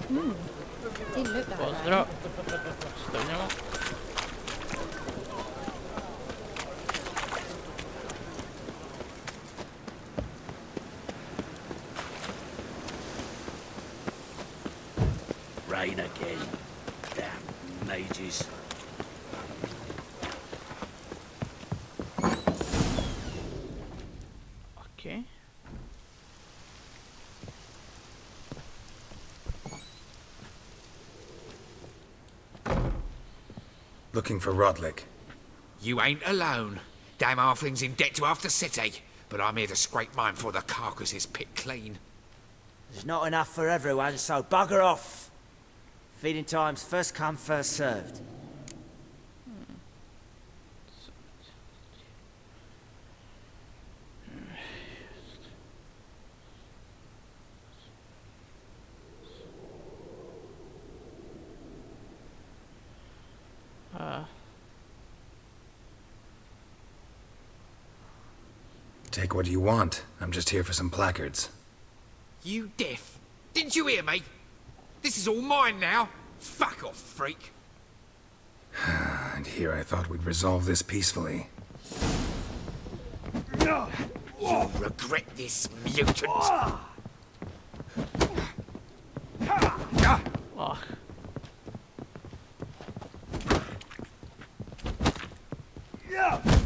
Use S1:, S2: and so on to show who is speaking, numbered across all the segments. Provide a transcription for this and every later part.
S1: Didn't look like
S2: Pozdrav. Stavljamo.
S3: Rain again. Damn mages.
S2: Okej.
S4: Looking for Rodlick.
S5: You ain't alone. Damn halfling's in debt to half the city. But I'm here to scrape mine before the carcass is picked clean.
S6: There's not enough for everyone, so bugger off. Feeding time's first come, first served.
S4: Take what you want. I'm just here for some placards.
S5: You deaf? Didn't you hear me? This is all mine now. Fuck off, freak.
S4: And here I thought we'd resolve this peacefully.
S5: You'll regret this, mutant.
S2: Oh.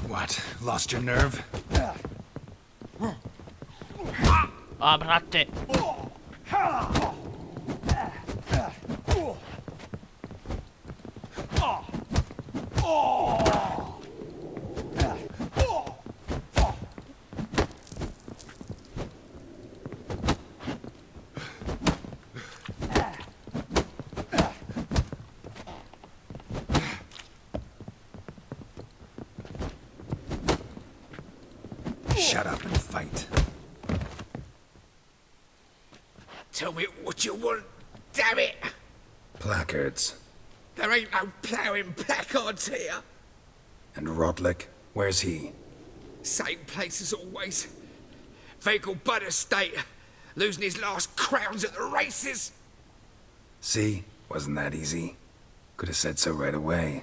S4: What? Lost your nerve?
S2: A, brate.
S4: Shut up and fight.
S5: Tell me what you want, damn it.
S4: Placards.
S5: There ain't no ploughing placards here.
S4: And Rodlick? Where's he?
S5: Same place as always. Vehicle butt estate. Losing his last crowns at the races.
S4: See? Wasn't that easy? Could have said so right away.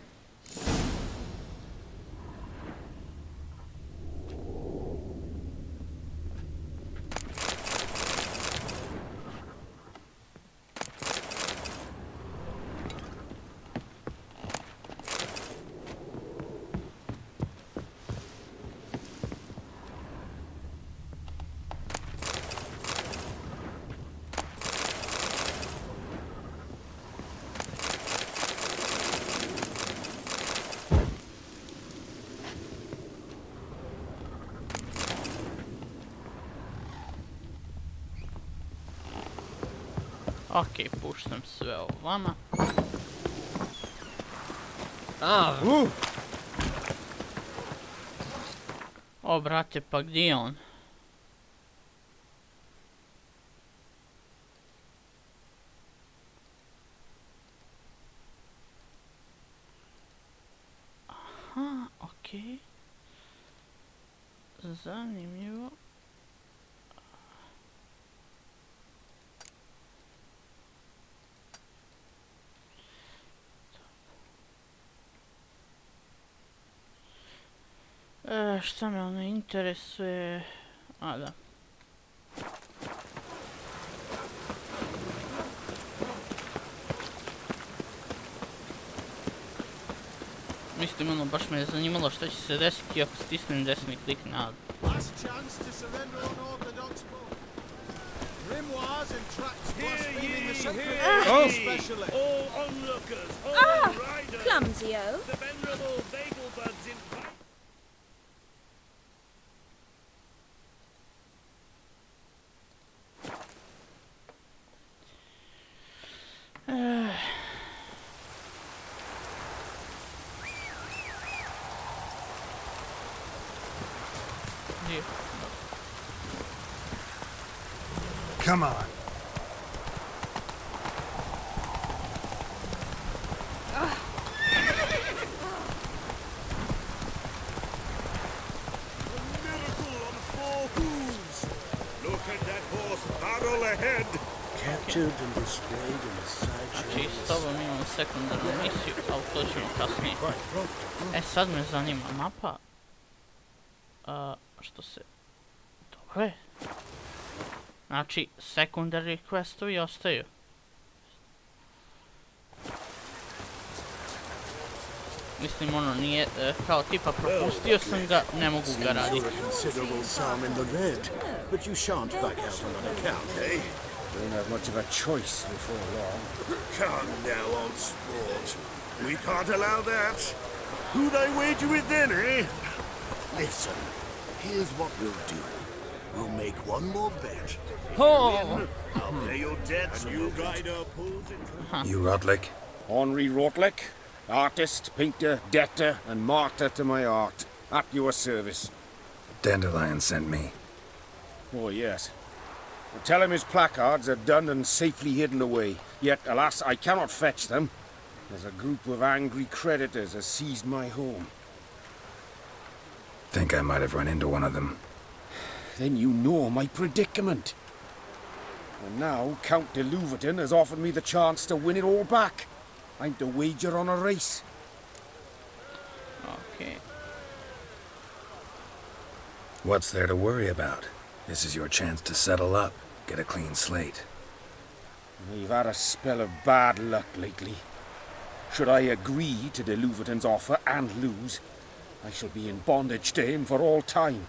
S2: Okej, puštam sve o vama. O, brate, pa gdje je on? Aha, okej. Zanimljivo. Šta me ono interesuje? A, da. Mislim, ono, baš me je zanimalo šta će se desiti ako stisnem desni klik na...
S1: Clumsy-o.
S4: Come on.
S3: pictured and displayed in the
S2: Znači,
S3: sideshow.
S2: s tobom imam sekundarnu misiju, ali to ćemo kasnije. E, sad me zanima mapa. Što se... Dobro je. Znači, secondary questovi ostaju. Mislim, ono nije, kao tipa propustio sam ga, ne mogu ga raditi.
S3: You're a considerable sum in the red, but you shan't back out on that account, eh?
S1: Don't have much of a choice before long.
S3: Come now, old sport. We can't allow that. Who'd I wager with then, eh? Listen, here's what we'll do. We'll make one more bet.
S2: Oh!
S3: I'll pay your debts and you guide our pools into...
S4: You Rotlick?
S1: Henri Rotlick, artist, painter, debtor, and martyr to my art. At your service.
S4: Dandelion sent me.
S1: Oh, yes. Tell him his placards are done and safely hidden away. Yet, alas, I cannot fetch them, as a group of angry creditors has seized my home.
S4: Think I might have run into one of them.
S1: Then you know my predicament. And now Count de Louverton has offered me the chance to win it all back. I'm to wager on a race.
S2: Okay.
S4: What's there to worry about? This is your chance to settle up, get a clean slate.
S1: I've had a spell of bad luck lately. Should I agree to de Louverton's offer and lose, I shall be in bondage to him for all time.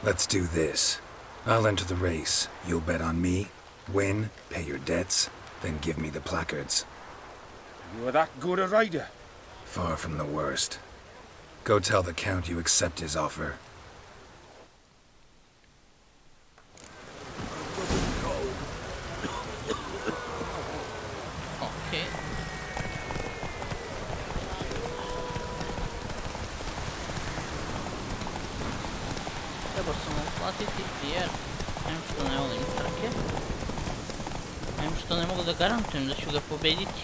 S4: Let's do this. I'll enter the race. You'll bet on me, win, pay your debts, then give me the placards.
S1: You're that good a rider?
S4: Far from the worst. Go tell the Count you accept his offer.
S2: Okay. Treba sam uplatiti jer em što ne volim trke, em što ne mogu da garantujem da ću ga pobediti.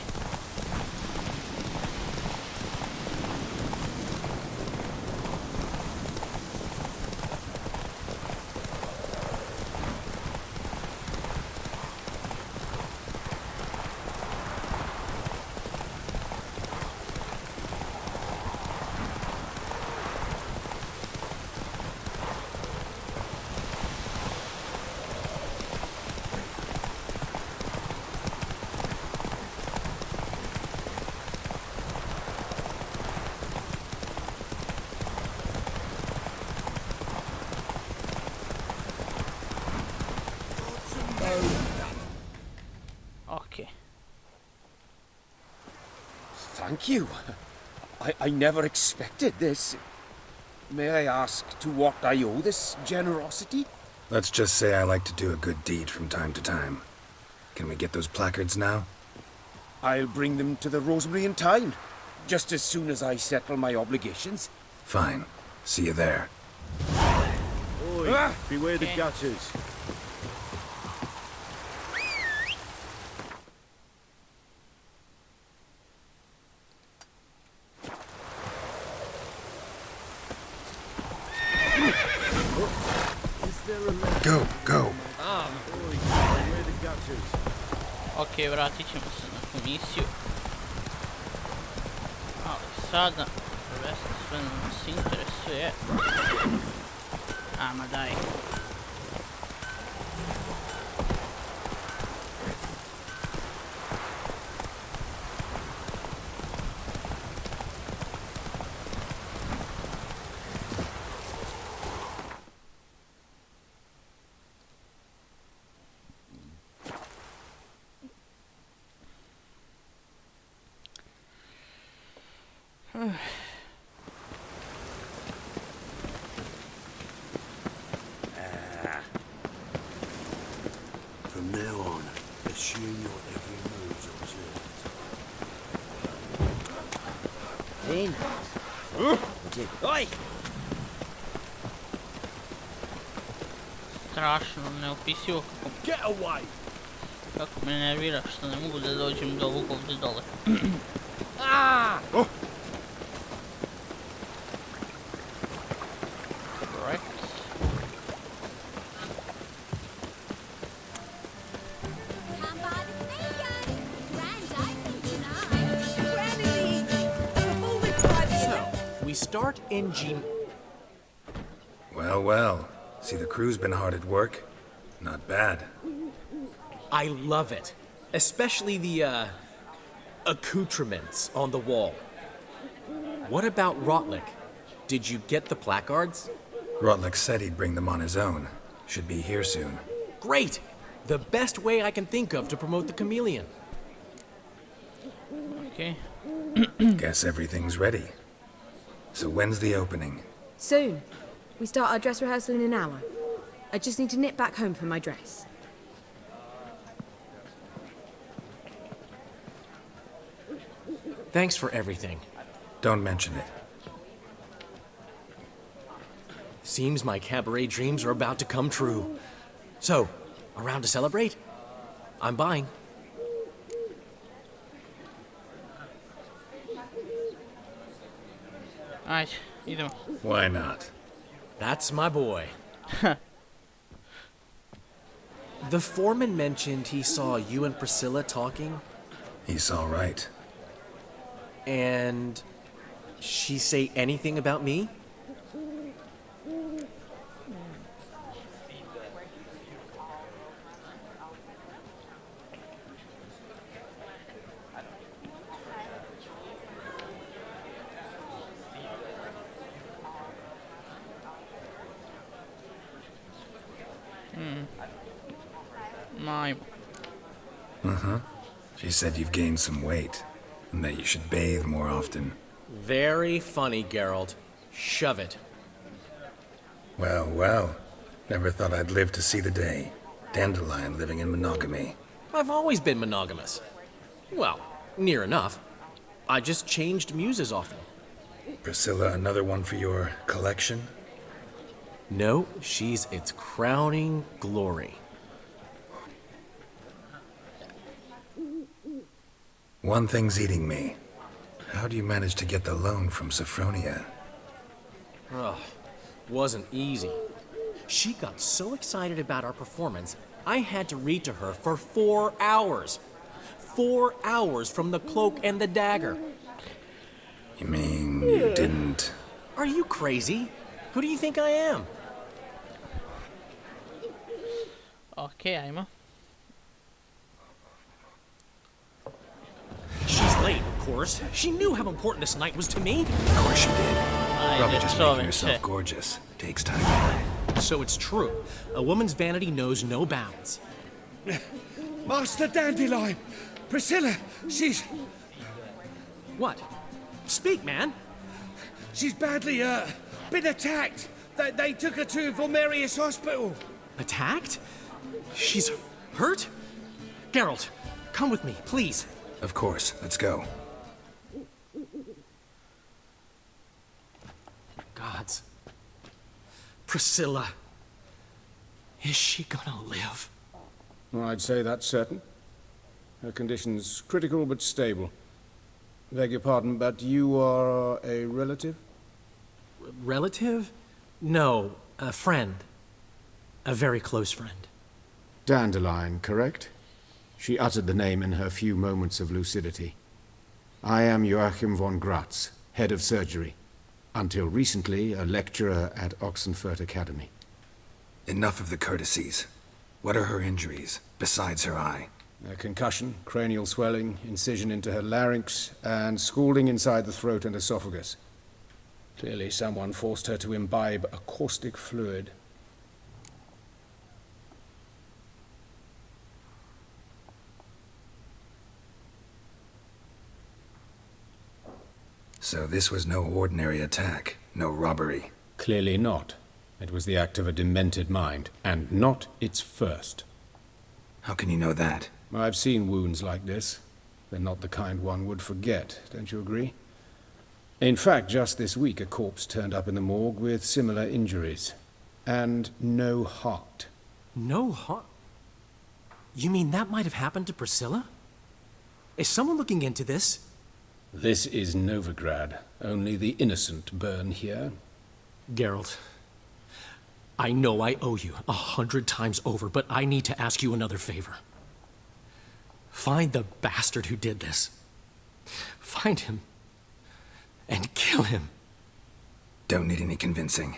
S2: Okay.
S1: Thank you. I never expected this. May I ask to what I owe this generosity?
S4: Let's just say I like to do a good deed from time to time. Can we get those placards now?
S1: I'll bring them to the Rosemary in time, just as soon as I settle my obligations.
S4: Fine. See you there.
S3: Oi, beware the gutters.
S4: Go, go.
S3: Oi, beware the gutters.
S2: Ok, vratit ćemo se na komisiju. Ali sada, prvenstveno sve nas interesuje. Ama daj.
S3: From now on, assume your every move's observed.
S6: In. Oi!
S2: strašno, neopisivo kako me nervira što ne mogu da dođem do ovog ovdje dole. Right.
S7: We start in G.
S4: Well, well. See, the crew's been hard at work. Not bad.
S7: I love it. Especially the, accoutrements on the wall. What about Rotlick? Did you get the placards?
S4: Rotlick said he'd bring them on his own. Should be here soon.
S7: Great! The best way I can think of to promote the chameleon.
S2: Okay.
S4: Guess everything's ready. So when's the opening?
S8: Soon. We start our dress rehearsal in an hour. I just need to nip back home for my dress.
S7: Thanks for everything.
S4: Don't mention it.
S7: Seems my cabaret dreams are about to come true. So, around to celebrate? I'm buying.
S2: Ajde, idemo.
S4: Why not?
S7: That's my boy. The foreman mentioned he saw you and Priscilla talking,
S4: He's all right.
S7: and she say anything about me?
S2: My...
S4: She said you've gained some weight, and that you should bathe more often.
S7: Very funny, Geralt. Shove it.
S4: Well, well. Never thought I'd live to see the day. Dandelion living in monogamy.
S7: I've always been monogamous. Well, near enough. I just changed muses often.
S4: Priscilla, another one for your collection?
S7: No, she's its crowning glory.
S4: One thing's eating me. How do you manage to get the loan from Sophronia?
S7: Ugh, wasn't easy. She got so excited about our performance, I had to read to her for 4 hours. 4 hours from the cloak and the dagger.
S4: You mean you didn't...
S7: Are you crazy? Who do you think I am?
S2: Okay, ajmo.
S7: She's late, of course. She knew how important this night was to me.
S4: Of course you did. Probably
S2: Ajde,
S4: just
S2: zovem
S4: making yourself
S2: se.
S4: gorgeous. Takes time.
S7: So it's true. A woman's vanity knows no bounds.
S1: Master Dandelion! Priscilla, she's
S7: What? Speak, man.
S1: badly, been attacked. They took her to Vulmerius Hospital.
S7: Attacked? She's hurt? Geralt, come with me, please.
S4: Of course. Let's go.
S7: Gods. Priscilla. Is she gonna live?
S1: Well, I'd say that's certain. Her condition's critical but stable. Beg your pardon, but you are a relative?
S7: Relative? No, a friend. A very close friend.
S1: Dandelion, correct? She uttered the name in her few moments of lucidity. I am Joachim von Gratz, head of surgery. Until recently, a lecturer at Oxenfurt Academy.
S4: Enough of the courtesies. What are her injuries, besides her eye?
S1: A concussion, cranial swelling, incision into her larynx, and scalding inside the throat and esophagus. Clearly someone forced her to imbibe a caustic fluid.
S4: So this was no ordinary attack, no robbery.
S1: Clearly not. It was the act of a demented mind, and not its first.
S4: How can you know that?
S1: I've seen wounds like this. They're not the kind one would forget, don't you agree? In fact, just this week a corpse turned up in the morgue with similar injuries. And no heart.
S7: No harm? You mean that might have happened to Priscilla? Is someone looking into this?
S1: This is Novigrad. Only the innocent burn here.
S7: Geralt, I know I owe you 100 times over, but I need to ask you another favor. Find the bastard who did this. Find him and kill him.
S4: Don't need any convincing.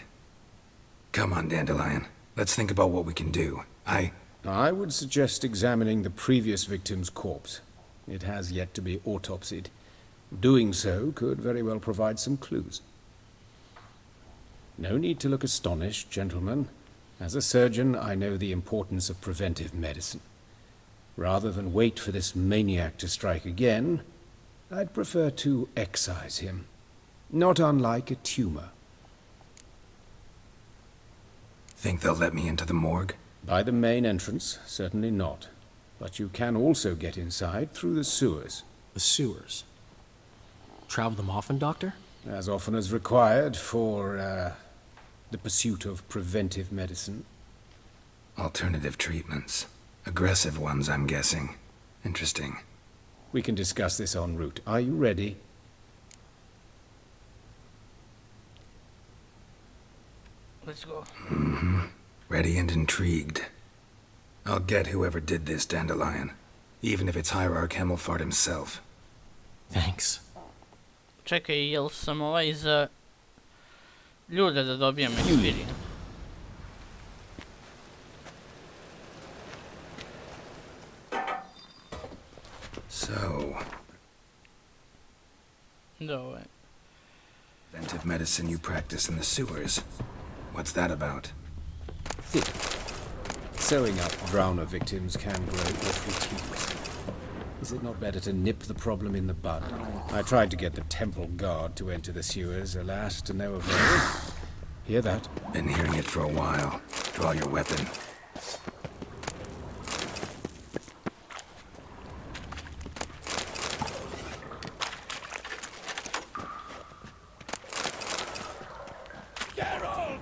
S4: Come on, Dandelion. Let's think about what we can do.
S1: I would suggest examining the previous victim's corpse. It has yet to be autopsied. Doing so could very well provide some clues. No need to look astonished, gentlemen. As a surgeon, I know the importance of preventive medicine. Rather than wait for this maniac to strike again, I'd prefer to excise him. Not unlike a tumor.
S4: Think they'll let me into the morgue?
S1: By the main entrance, certainly not. But you can also get inside through the sewers.
S7: The sewers? Travel them often, Doctor?
S1: As often as required for, the pursuit of preventive medicine.
S4: Alternative treatments. Aggressive ones, I'm guessing. Interesting.
S1: We can discuss this en route. Are you ready?
S2: Let's go.
S4: Mm-hmm. Ready and intrigued. I'll get whoever did this, Dandelion. Even if it's Hierarch Hemmelfart himself.
S7: Thanks.
S2: Čekaj, jel sam za ljude da dobijem experience?
S4: So...
S2: Dobro.
S4: Preventive medicine you practice in the sewers. What's that about?
S1: Sewing up drowner victims can grow awfully tedious. Is it not better to nip the problem in the bud? I tried to get the temple guard to enter the sewers, alas, to no avail. Hear that?
S4: Been hearing it for a while. Draw your weapon.
S3: Geralt!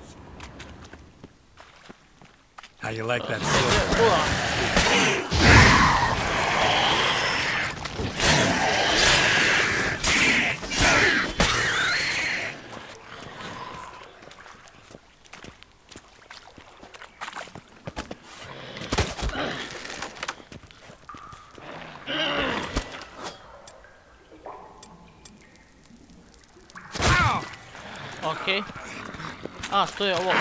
S4: How you like that?
S2: Okej. A, to je ovo.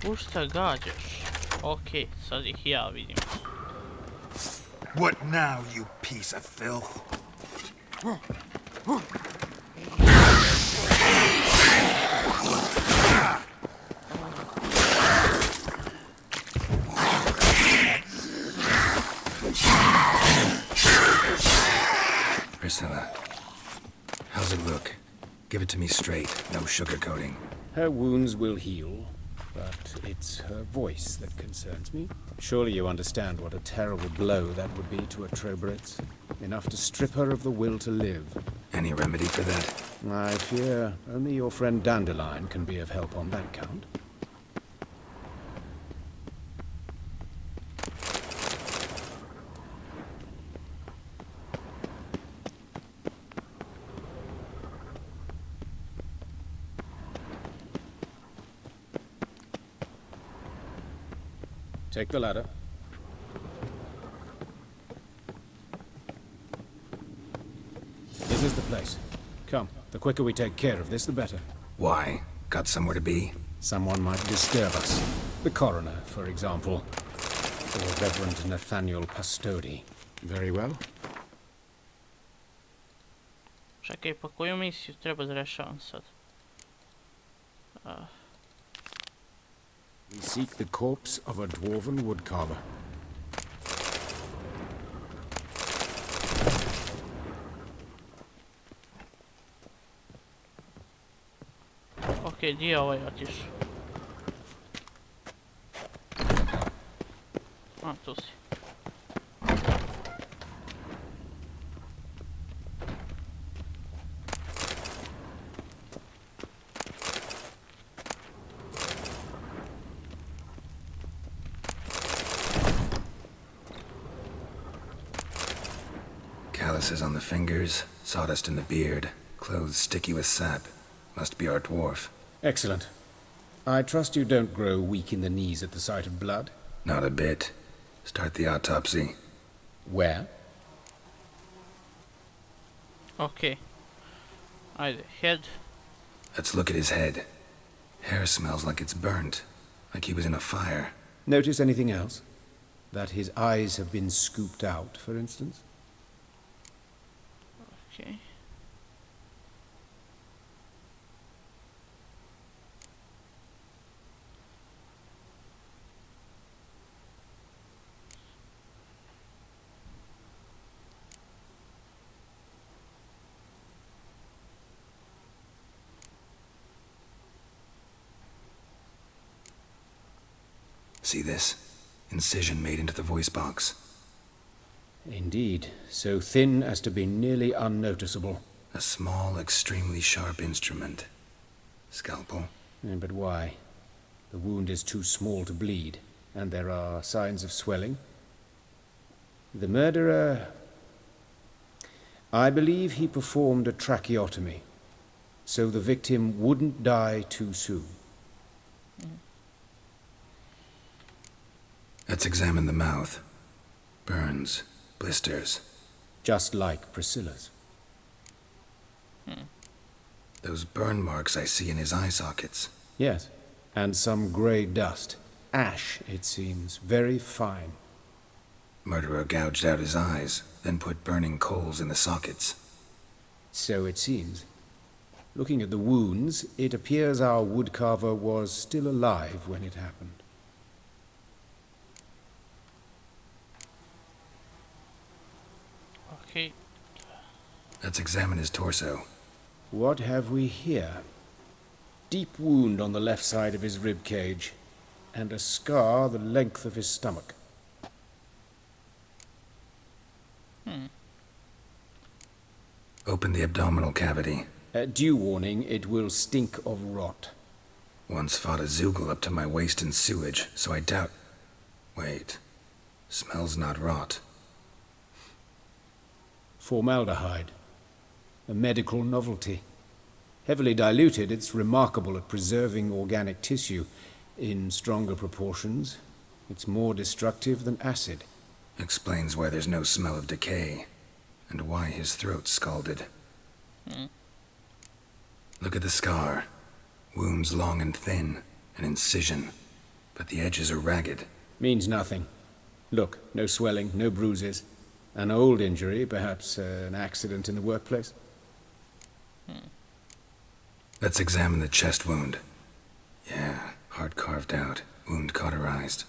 S2: U šta gađaš? Okej, sad ih ja vidim.
S3: What now, you piece of filth?
S4: Priscilla, how's it look? Give it to me straight, no sugarcoating.
S1: Her wounds will heal, but it's her voice that concerns me. Surely you understand what a terrible blow that would be to a Trobritz. Enough to strip her of the will to live.
S4: Any remedy for that?
S1: I fear only your friend Dandelion can be of help on that count. Take the ladder. This is the place. Come, the quicker we take care of this, the better.
S4: Why? Got somewhere to be?
S1: Someone might disturb us. The coroner, for example. Or Reverend Nathaniel Pastodi. Very well.
S2: Čekaj, pa koju misiju treba da rešavam sad?
S1: We seek the corpse of a dwarven woodcarver.
S2: Okej, gdje je ovaj otišao? A, tu si.
S4: Calluses on the fingers, sawdust in the beard, clothes sticky with sap. Must be our dwarf.
S1: Excellent. I trust you don't grow weak in the knees at the sight of blood?
S4: Not a bit. Start the autopsy.
S1: Where?
S2: Okej. Ajde, head.
S4: Let's look at his head. Hair smells like it's burnt, like he was in a fire.
S1: Notice anything else? That his eyes have been scooped out, for instance?
S2: Okej.
S4: See this? Incision made into the voice box.
S1: Indeed, so thin as to be nearly unnoticeable.
S4: A small, extremely sharp instrument. Scalpel.
S1: But why? The wound is too small to bleed, and there are signs of swelling. The murderer... I believe he performed a tracheotomy, so the victim wouldn't die too soon.
S4: Let's examine the mouth. Burns, blisters.
S1: Just like Priscilla's.
S4: Those burn marks I see in his eye sockets.
S1: Yes, and some grey dust. Ash, it seems, very fine.
S4: Murderer gouged out his eyes, then put burning coals in the sockets.
S1: So it seems. Looking at the wounds, it appears our woodcarver was still alive when it happened.
S2: Okej.
S4: Let's examine his torso.
S1: What have we here? Deep wound on the left side of his rib cage, and a scar the length of his stomach.
S4: Open the abdominal cavity.
S1: Due warning, it will stink of rot.
S4: Once fought a Zoogle up to my waist in sewage, so I doubt... Wait. Smells not rot.
S1: Formaldehyde. A medical novelty. Heavily diluted, it's remarkable at preserving organic tissue. In stronger proportions, it's more destructive than acid.
S4: Explains why there's no smell of decay, and why his throat's scalded. Look at the scar. Wounds long and thin, an incision, but the edges are ragged.
S1: Means nothing. Look, no swelling, no bruises. An old injury, perhaps an accident in the workplace.
S4: Let's examine the chest wound. Yeah, heart carved out, wound cauterized.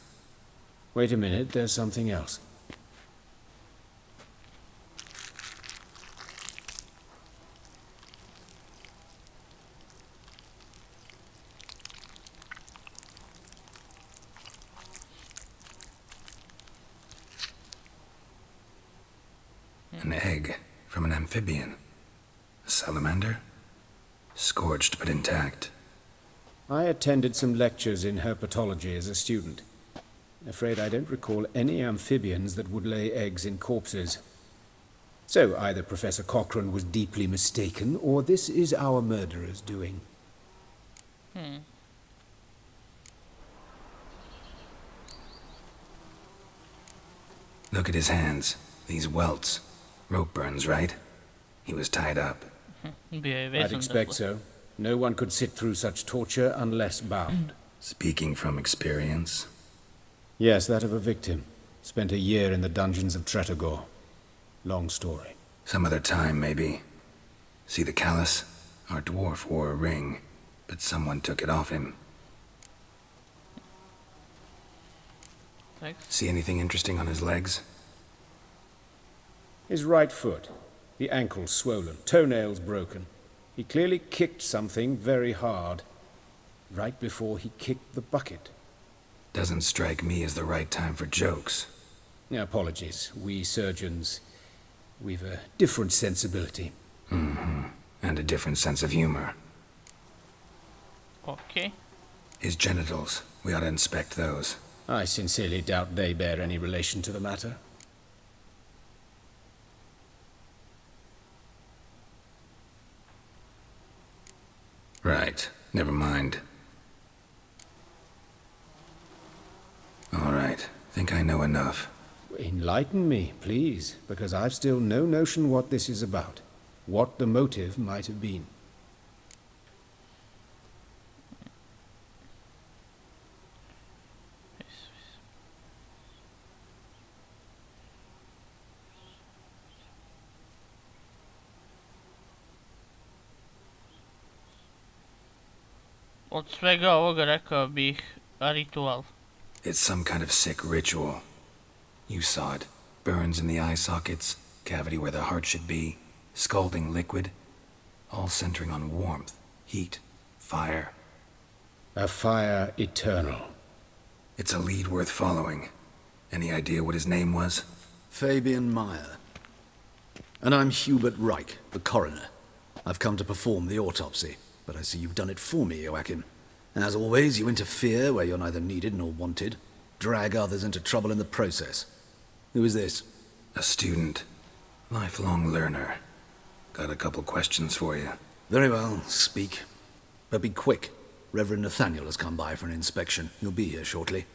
S1: Wait a minute, there's something else.
S4: An egg from an amphibian. A salamander? Scorched but intact.
S1: I attended some lectures in herpetology as a student. Afraid I don't recall any amphibians that would lay eggs in corpses. So either Professor Cochrane was deeply mistaken, or this is our murderer's doing.
S4: Look at his hands. These welts. Rope burns, right? He was tied up.
S2: Bio je
S1: I'd
S2: vezan,
S1: expect
S2: dakle.
S1: so. No one could sit through such torture unless bound.
S4: Speaking from experience.
S1: Yes, that of a victim. Spent a year in the dungeons of Tretogor. Long story.
S4: Some other time, maybe. See the callus? Our dwarf wore a ring, but someone took it off him.
S2: Thanks.
S4: See anything interesting on his legs?
S1: His right foot. The ankle swollen, toenails broken. He clearly kicked something very hard. Right before he kicked the bucket.
S4: Doesn't strike me as the right time for jokes.
S1: Apologies. We surgeons, we've a different sensibility.
S4: Mm-hmm. And a different sense of humor.
S2: Okay.
S4: His genitals. We ought to inspect those.
S1: I sincerely doubt they bear any relation to the matter.
S4: Right. Never mind. All right. Think I know enough.
S1: Enlighten me, please, because I've still no notion what this is about. What the motive might have been.
S2: Od svega ovoga rekao bih ritual.
S4: It's some kind of sick ritual. You saw it. Burns in the eye sockets, cavity where the heart should be, scalding liquid, all centering on warmth, heat, fire.
S1: A fire eternal.
S4: It's a lead worth following. Any idea what his name was?
S9: Fabian Meyer. And I'm Hubert Reich, the coroner. I've come to perform the autopsy, but I see you've done it for me, Joachim. As always, you interfere where you're neither needed nor wanted, drag others into trouble in the process. Who is this?
S4: A student. Lifelong learner. Got a couple questions for you.
S9: Very well, speak. But be quick. Reverend Nathaniel has come by for an inspection. He'll be here shortly.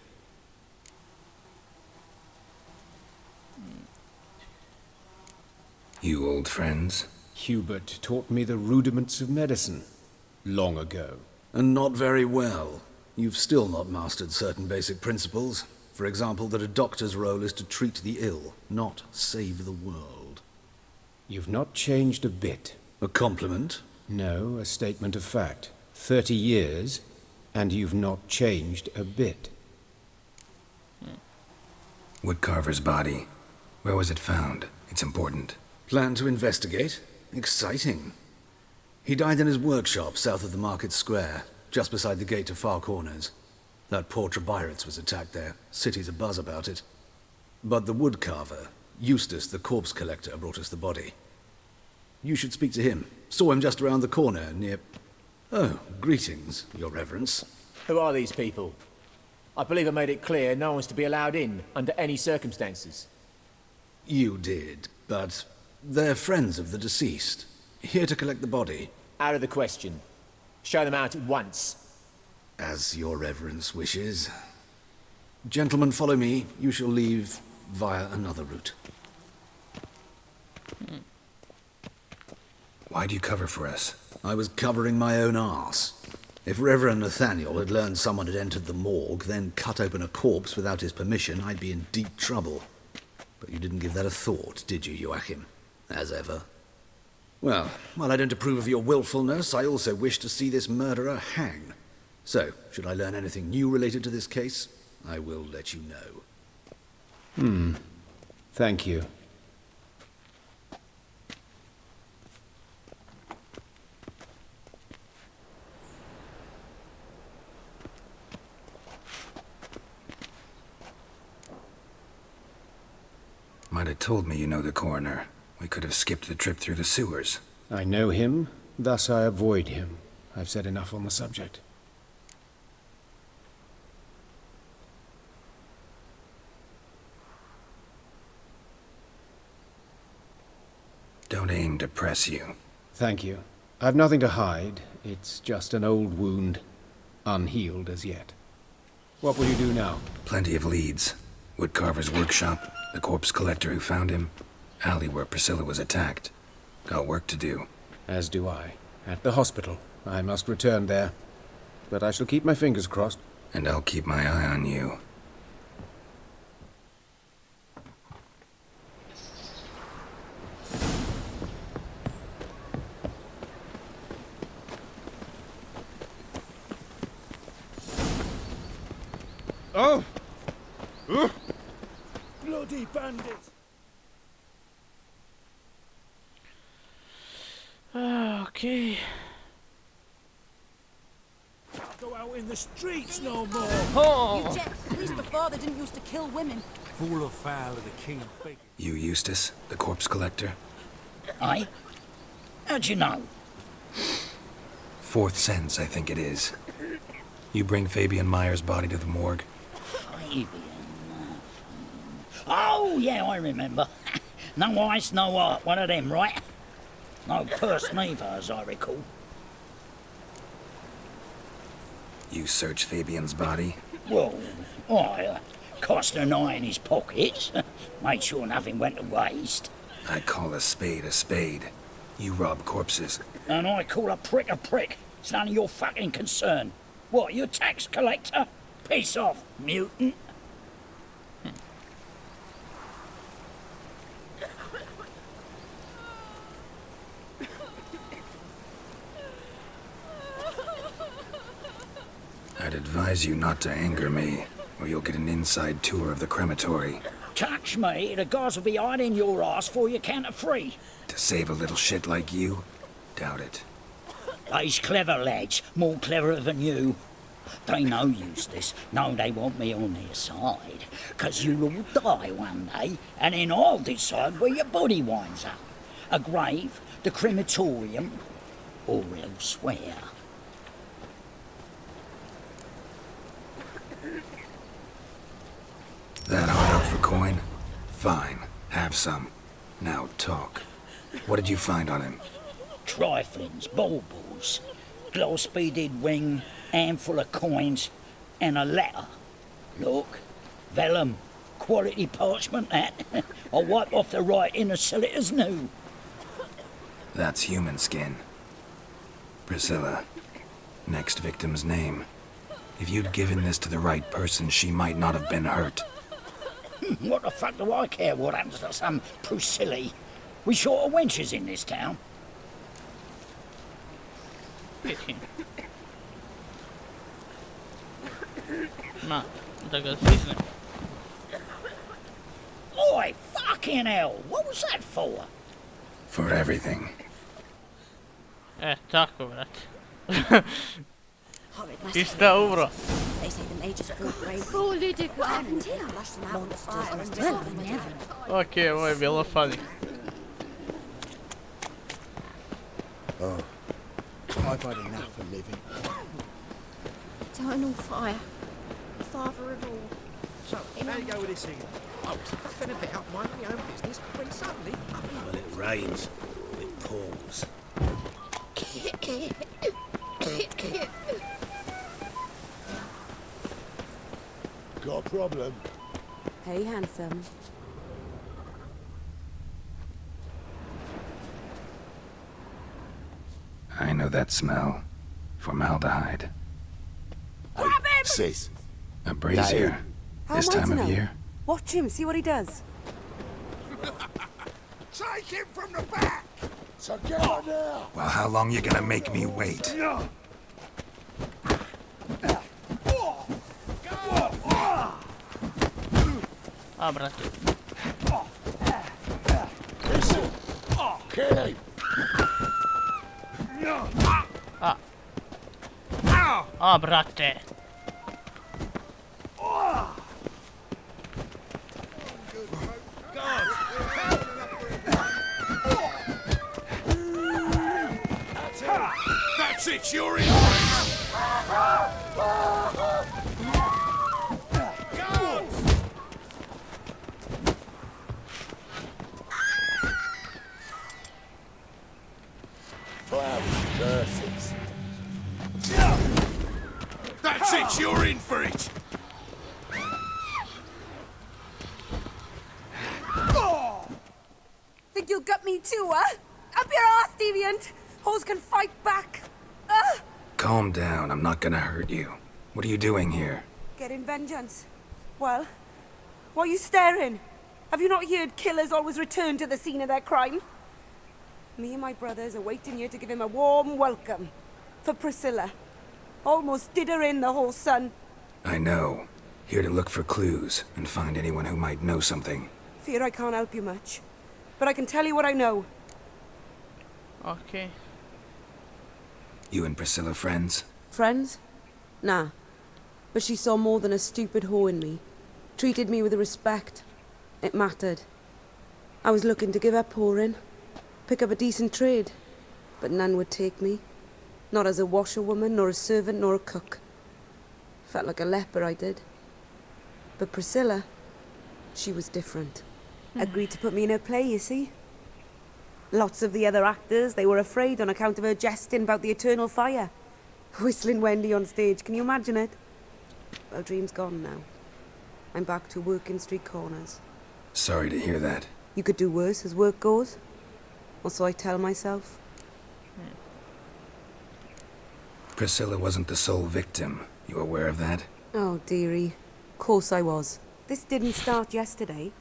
S4: You old friends?
S1: Hubert taught me the rudiments of medicine. Long ago.
S9: And not very well. You've still not mastered certain basic principles. For example, that a doctor's role is to treat the ill, not save the world.
S1: You've not changed a bit.
S9: A compliment?
S1: No, a statement of fact. 30 years, and you've not changed a bit.
S4: Woodcarver's body. Where was it found? It's important.
S9: Plan to investigate? Exciting. He died in his workshop south of the market square, just beside the gate to Far Corners. That poor Trebirates was attacked there. City's abuzz about it. But the woodcarver, Eustace the corpse collector, brought us the body. You should speak to him. Saw him just around the corner near... Oh, greetings, Your Reverence.
S10: Who are these people? I believe I made it clear no one's to be allowed in, under any circumstances.
S9: You did, but they're friends of the deceased. Here to collect the body.
S10: Out of the question. Show them out at once.
S9: As Your Reverence wishes. Gentlemen, follow me. You shall leave via another route.
S4: Why do you cover for us?
S9: I was covering my own arse. If Reverend Nathaniel had learned someone had entered the morgue, then cut open a corpse without his permission, I'd be in deep trouble. But you didn't give that a thought, did you, Joachim? As ever. Well, while I don't approve of your willfulness, I also wish to see this murderer hang. So, should I learn anything new related to this case, I will let you know.
S1: Thank you.
S4: Might have told me you know the coroner. We could have skipped the trip through the sewers.
S1: I know him, thus I avoid him. I've said enough on the subject.
S4: Don't aim to press you.
S1: Thank you. I've nothing to hide. It's just an old wound, unhealed as yet. What will you do now?
S4: Plenty of leads. Woodcarver's workshop, the corpse collector who found him, alley where Priscilla was attacked. Got work to do.
S1: As do I. At the hospital. I must return there. But I shall keep my fingers crossed.
S4: And I'll keep my eye on you.
S3: Oh! Bloody bandits!
S2: Okay.
S3: Go out in the streets no more!
S2: Oh!
S11: You jet, at least the father didn't used to kill women.
S3: Fall afoul of the king of bacon.
S4: You Eustace, the corpse collector?
S12: Aye? How'd you know?
S4: Fourth sense, I think it is. You bring Fabian Meyer's body to the morgue?
S12: Fabian. Oh, yeah, I remember. No eyes, no heart, one of them, right? No purse neither, as I recall.
S4: You search Fabian's body?
S12: Well, I cast an eye in his pockets, made sure nothing went to waste.
S4: I call a spade a spade. You rob corpses.
S12: And I call a prick a prick. It's none of your fucking concern. What, you a tax collector? Piss off, mutant.
S4: I'd advise you not to anger me, or you'll get an inside tour of the crematory.
S12: Touch me, the guards will be hiding your ass for you can't free.
S4: To save a little shit like you? Doubt it.
S12: They's clever lads, more cleverer than you. They know Eustace, know they want me on their side, 'cause you'll all die one day, and then I'll decide where your body winds up. A grave, the crematorium, or elsewhere.
S4: That hard up for coin? Fine, have some. Now talk. What did you find on him?
S12: Triflings, baubles, glass-beaded ring, handful of coins, and a letter. Look, vellum, quality parchment that. I'll wipe off the writing and sell it as new.
S4: That's human skin. Priscilla. Next victim's name. If you'd given this to the right person, she might not have been hurt.
S12: What the fuck do I care what happens to some Priscilla? We short of wenches in this town.
S2: Ma, da ga stisnem.
S12: Oi, fucking hell! What was that for?
S4: For everything.
S2: Tako, brate. Ista uro.
S11: They say the mages flew brave.
S8: Poor Lydic, what happened here?
S11: Flushed them out with fire and well than never.
S2: Okej, ovo je bilo funny.
S3: Oh, I've had enough of living.
S8: Eternal fire. Father of all.
S5: So, how you go with this here? I was fucking about minding my own business when suddenly...
S3: When it rains, it pours. Got a problem?
S11: Hey, handsome.
S4: I know that smell. Formaldehyde.
S3: Hey, sis.
S4: A brazier. This time of year?
S11: Watch him, see what he does.
S3: Take him from the back! So get on now!
S4: Well, how long you gonna make me wait?
S2: A, brate.
S3: Listen! Kill him!
S2: A, brate.
S3: That's it, you're in! Verses. That's it, you're in for it!
S11: Think you'll gut me too, huh? Up your ass, deviant! Hoes can fight back!
S4: Calm down, I'm not gonna hurt you. What are you doing here?
S11: Getting vengeance. Well, why are you staring? Have you not heard killers always return to the scene of their crime? Me and my brothers are waiting here to give him a warm welcome. For Priscilla. Almost did her in, the whole son.
S4: I know. Here to look for clues and find anyone who might know something.
S11: Fear I can't help you much. But I can tell you what I know.
S2: Okay.
S4: You and Priscilla friends?
S11: Friends? Nah. But she saw more than a stupid whore in me. Treated me with respect. It mattered. I was looking to give up whoring. Pick up a decent trade. But none would take me. Not as a washerwoman, nor a servant, nor a cook. Felt like a leper, I did. But Priscilla, she was different. Agreed to put me in her play, you see. Lots of the other actors, they were afraid on account of her jesting about the eternal fire. Whistling Wendy on stage, can you imagine it? Well, dream's gone now. I'm back to working street corners.
S4: Sorry to hear that.
S11: You could do worse as work goes. Or so I tell myself.
S4: Priscilla wasn't the sole victim. You aware of that?
S11: Oh, dearie. Of course I was. This didn't start yesterday.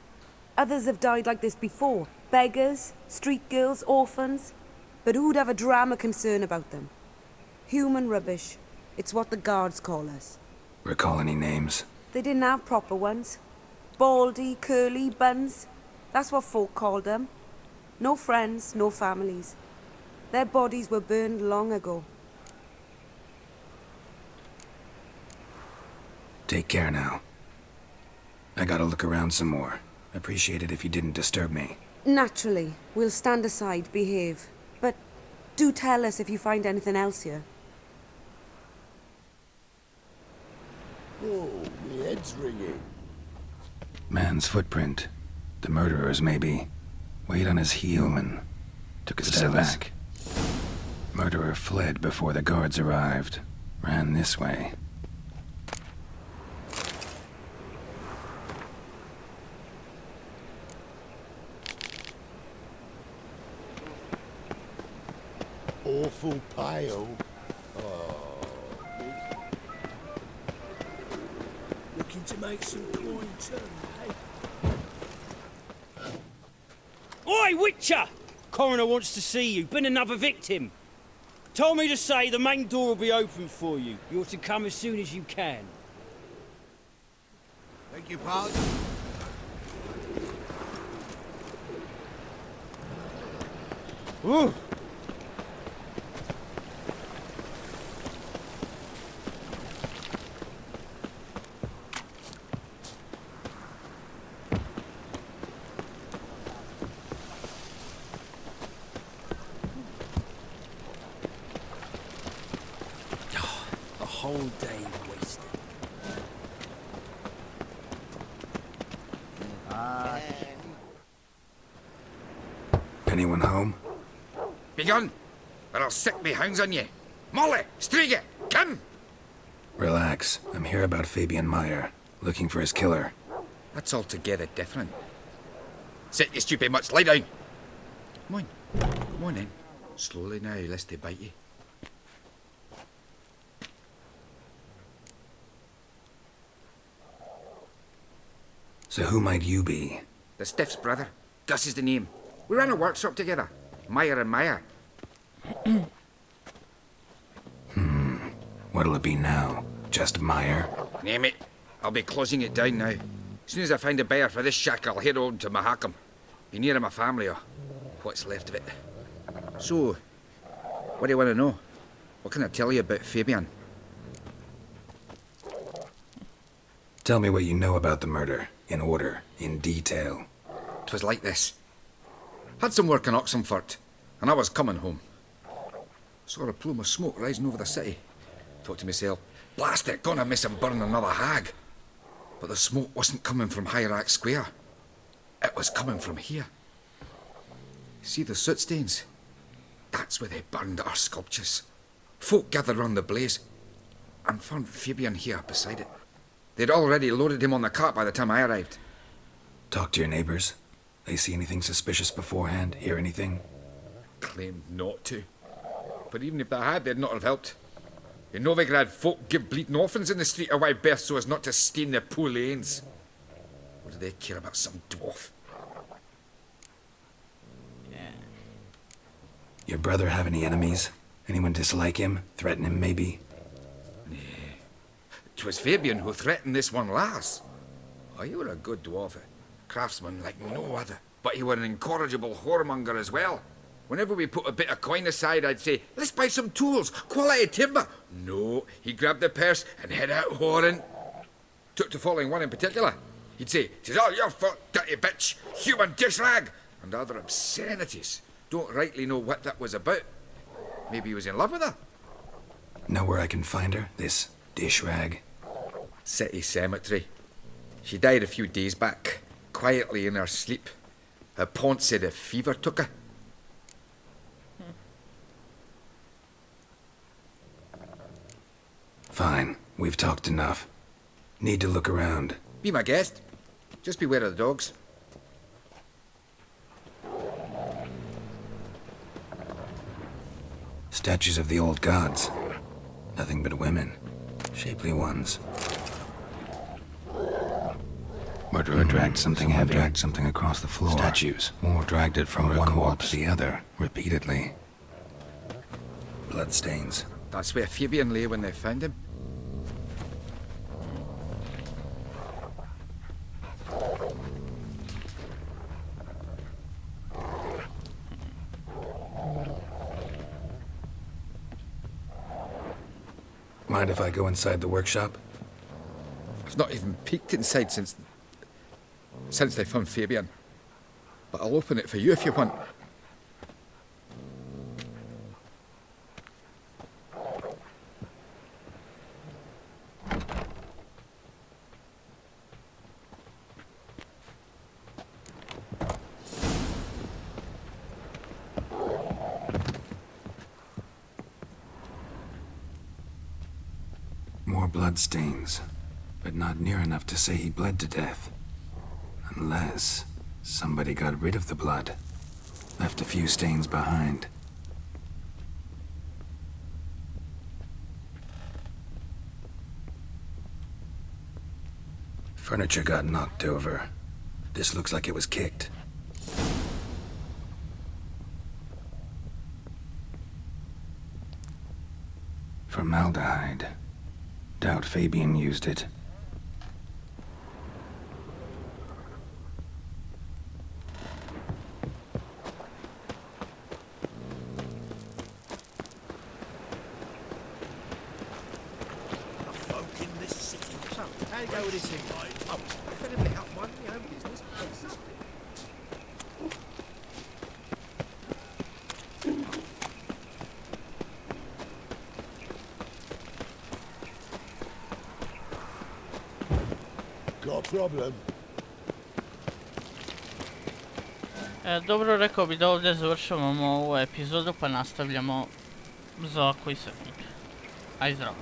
S11: Others have died like this before. Beggars, street girls, orphans. But who'd have a drama concern about them? Human rubbish. It's what the guards call us.
S4: Recall any names?
S11: They didn't have proper ones. Baldy, curly, buns. That's what folk called them. No friends, no families. Their bodies were burned long ago.
S4: Take care now. I gotta look around some more. Appreciate it if you didn't disturb me.
S11: Naturally. We'll stand aside, behave. But do tell us if you find anything else here.
S3: Oh, my head's ringing.
S4: Man's footprint. The murderer's, maybe. Weighed on his heel and took a step back. Murderer fled before the guards arrived. Ran this way.
S3: Awful pale. Oh. Looking to make some coin too, eh?
S13: Oi, Witcher! Coroner wants to see you. Been another victim. Told me to say the main door will be open for you. You're to come as soon as you can.
S3: Thank you, pardon.
S13: Ooh. Whole day wasted.
S4: Anyone home?
S5: Begone, or I'll set me hounds on you. Molly, Striga, come!
S4: Relax. I'm here about Fabian Meyer, looking for his killer.
S5: That's altogether different. Sit, you stupid mutts, lie down. Come on then. Slowly now, lest they bite you.
S4: So who might you be?
S5: The Stiff's brother. Gus is the name. We ran a workshop together. Meyer and Meyer.
S4: What'll it be now? Just Meyer?
S5: Name it. I'll be closing it down now. As soon as I find a buyer for this shack, I'll head on to Mahakam. Be near my family, or what's left of it. So, what do you want to know? What can I tell you about Fabian?
S4: Tell me what you know about the murder. In order, in detail.
S5: 'Twas like this. Had some work in Oxenfurt, and I was coming home. Saw a plume of smoke rising over the city. Thought to myself, blast it, gonna miss him burn another hag. But the smoke wasn't coming from Hierarch Square. It was coming from here. See the soot stains? That's where they burned our sculptures. Folk gathered round the blaze, and found Fabian here beside it. They'd already loaded him on the cart by the time I arrived.
S4: Talk to your neighbors. They see anything suspicious beforehand? Hear anything?
S5: Claimed not to. But even if they had, they'd not have helped. In Novigrad, folk give bleating orphans in the street a wide berth so as not to stain their poor lanes. What do they care about some dwarf?
S4: Your brother have any enemies? Anyone dislike him? Threaten him, maybe?
S5: 'Twas Fabian who threatened this one lass. Oh, you were a good dwarf, craftsman like no other. But you were an incorrigible whoremonger as well. Whenever we put a bit of coin aside, I'd say, let's buy some tools, quality timber. No, he grabbed the purse and head out whoring. Took to following one in particular. He'd say, "'Tis all your fault, dirty bitch, human dish rag," and other obscenities. Don't rightly know what that was about. Maybe he was in love with her.
S4: Know where I can find her, this dish rag?
S5: City cemetery. She died a few days back, quietly in her sleep. Her pont said a fever took her.
S4: Fine, we've talked enough. Need to look around.
S5: Be my guest. Just beware of the dogs.
S4: Statues of the old gods. Nothing but women. Shapely ones. Murderer dragged something heavy. Dragged something across the floor. Statues. Or dragged it from one wall to the other, repeatedly. Bloodstains.
S5: That's where Fabian lay when they found him.
S4: Mind if I go inside the workshop?
S5: I've not even peeked inside since they found Fabian. But I'll open it for you if you want.
S4: More bloodstains, but not near enough to say he bled to death. Unless somebody got rid of the blood, left a few stains behind. Furniture got knocked over. This looks like it was kicked. Formaldehyde. Doubt Fabian used it.
S3: Folk in this city. So, how you go with this thing? Oh, I better pick up one of my own business. Got a problem?
S2: Dobro, rekao bi da ovdje završavamo ovu epizodu pa nastavljamo za koji se. Aj zdravo.